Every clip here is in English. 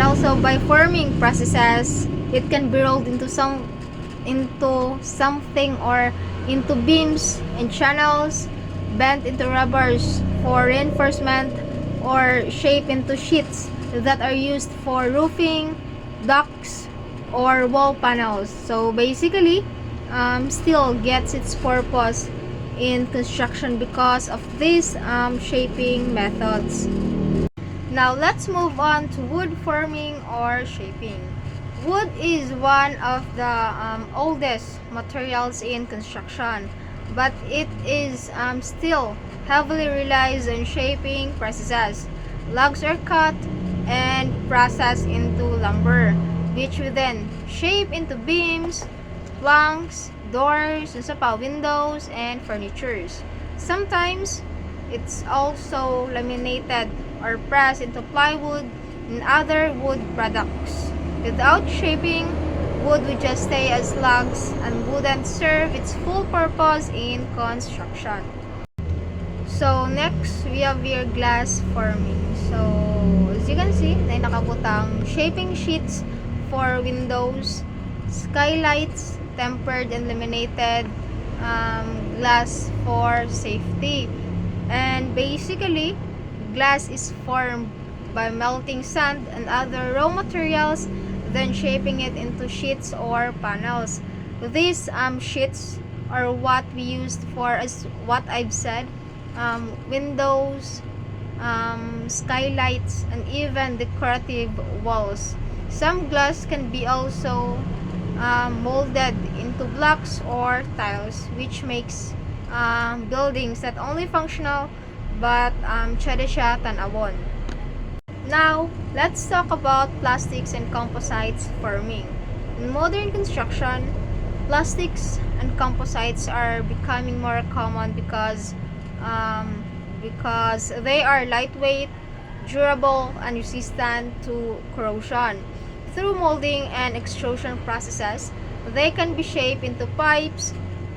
And also by forming processes, it can be rolled into something or into beams and channels, bent into rubbers for reinforcement, or shaped into sheets that are used for roofing, ducts, or wall panels. So basically, steel gets its purpose in construction because of these shaping methods. Now let's move on to wood forming or shaping. Wood is one of the oldest materials in construction, but it is still heavily relies on shaping processes. Logs are cut and processed into lumber, which we then shape into beams, planks, doors, windows, and furnitures. Sometimes it's also laminated or pressed into plywood and other wood products. Without shaping, wood would just stay as logs and wouldn't serve its full purpose in construction. So next, we have your glass forming. So as you can see, may nakabutang shaping sheets for windows, skylights, tempered and laminated glass for safety. And basically, glass is formed by melting sand and other raw materials, then shaping it into sheets or panels. These sheets are what we used for, as what I've said, windows, skylights, and even decorative walls. Some glass can be also molded into blocks or tiles, which makes buildings not only functional but tiyada siya tanawon. Now, let's talk about plastics and composites forming. In modern construction, plastics and composites are becoming more common because they are lightweight, durable, and resistant to corrosion. Through molding and extrusion processes, they can be shaped into pipes,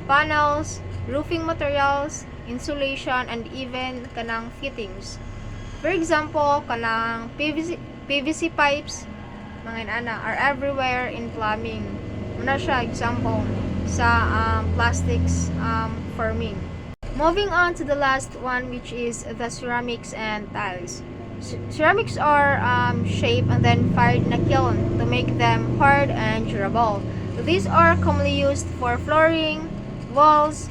panels, roofing materials, insulation, and even kanang fittings. For example, kanang PVC pipes, mga inana, are everywhere in plumbing. Muna siya example sa plastics forming. Moving on to the last one, which is the ceramics and tiles. Ceramics are shaped and then fired in a kiln to make them hard and durable. These are commonly used for flooring, walls,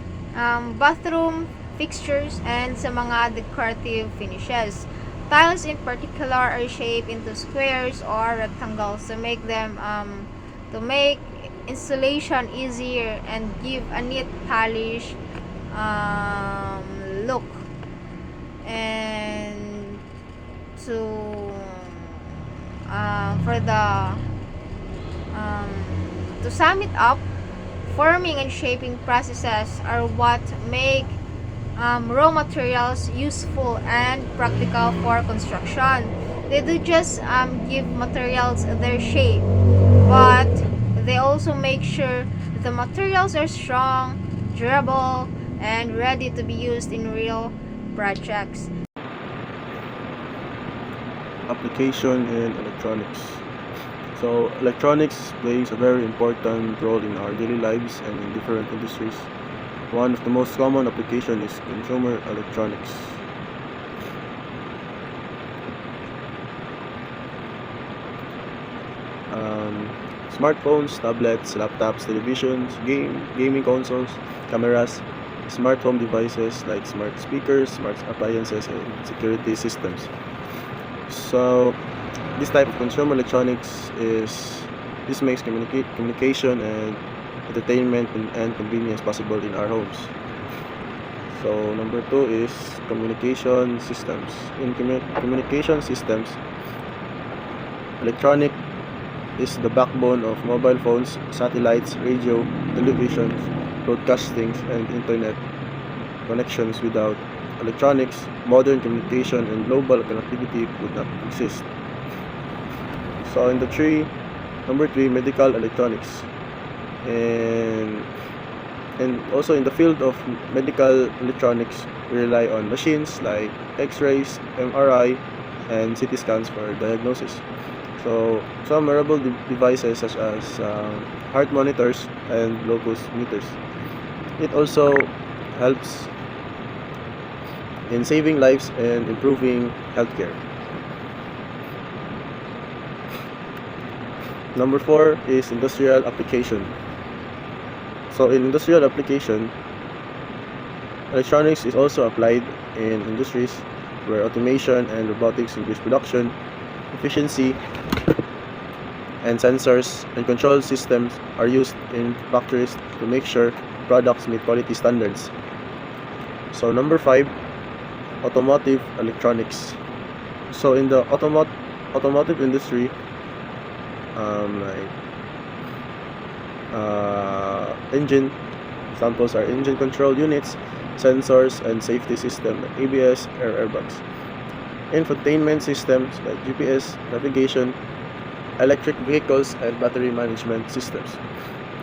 bathroom fixtures, and sa mga decorative finishes. Tiles in particular are shaped into squares or rectangles to make installation easier and give a neat polished look. And to to sum it up, forming and shaping processes are what make raw materials useful and practical for construction. They do just give materials their shape, but they also make sure the materials are strong, durable, and ready to be used in real projects. Application in electronics. So electronics plays a very important role in our daily lives and in different industries. One of the most common applications is consumer electronics. Smartphones, tablets, laptops, televisions, gaming consoles, cameras, smart home devices like smart speakers, smart appliances, and security systems. So this type of consumer electronics makes communication and entertainment and convenience possible in our homes. So number 2 is communication systems. In communication systems, electronic is the backbone of mobile phones, satellites, radio, television, broadcasting, and internet connections. Without electronics, modern communication and global connectivity would not exist. So in number 3, medical electronics. And also in the field of medical electronics, we rely on machines like X-rays, MRI, and CT scans for diagnosis. So some wearable devices such as heart monitors and glucose meters. It also helps in saving lives and improving healthcare. Number 4 is industrial application. So in industrial application, electronics is also applied in industries where automation and robotics increase production, efficiency, and sensors and control systems are used in factories to make sure products meet quality standards. So number 5, automotive electronics. So in the automotive industry, engine examples are engine control units, sensors, and safety system like ABS, airbags. Infotainment systems like GPS, navigation, electric vehicles, and battery management systems.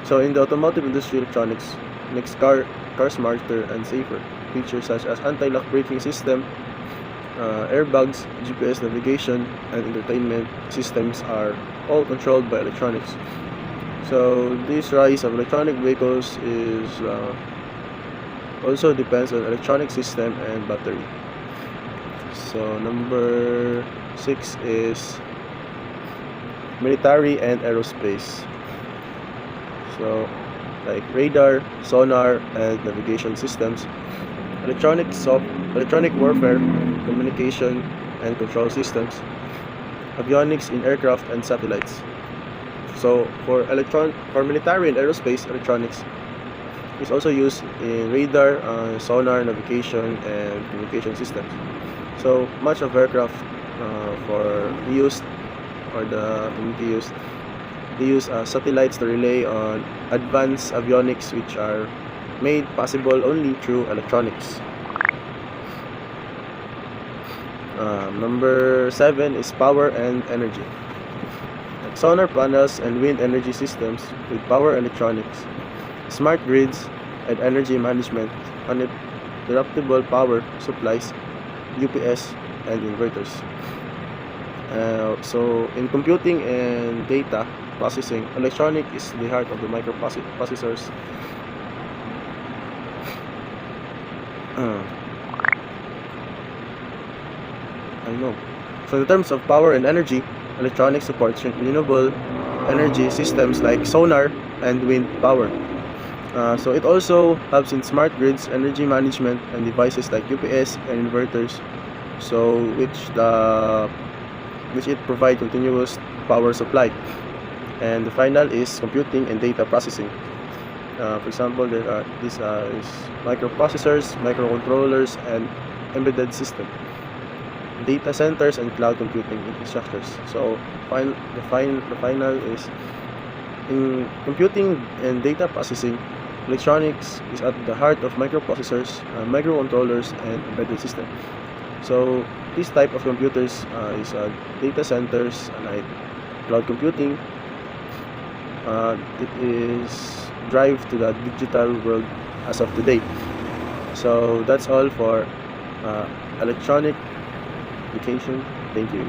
So in the automotive industry, electronics makes car smarter and safer. Features such as anti-lock braking system, airbags, GPS navigation, and entertainment systems are all controlled by electronics. So this rise of electronic vehicles is also depends on electronic system and battery. So number 6 is military and aerospace. So like radar, sonar, and navigation systems, electronic warfare, communication and control systems, avionics in aircraft and satellites. So for military and aerospace, electronics is also used in radar, sonar, navigation, and communication systems. So much of aircraft for use or the community use, they use satellites to rely on advanced avionics, which are made possible only through electronics. Number 7 is power and energy. Solar panels and wind energy systems with power electronics, smart grids and energy management, uninterruptible power supplies, UPS, and inverters. So in computing and data processing, electronic is the heart of the microprocessors. I know. So in terms of power and energy, electronics supports renewable energy systems like solar and wind power. So it also helps in smart grids, energy management, and devices like UPS and inverters. So which it provide continuous power supply. And the final is computing and data processing. For example, these is microprocessors, microcontrollers, and embedded system, data centers, and cloud computing infrastructures. So the final is in computing and data processing, electronics is at the heart of microprocessors, microcontrollers, and embedded system. So this type of computers is data centers, like cloud computing. It is drive to the digital world as of today. So that's all for electronic application. Thank you.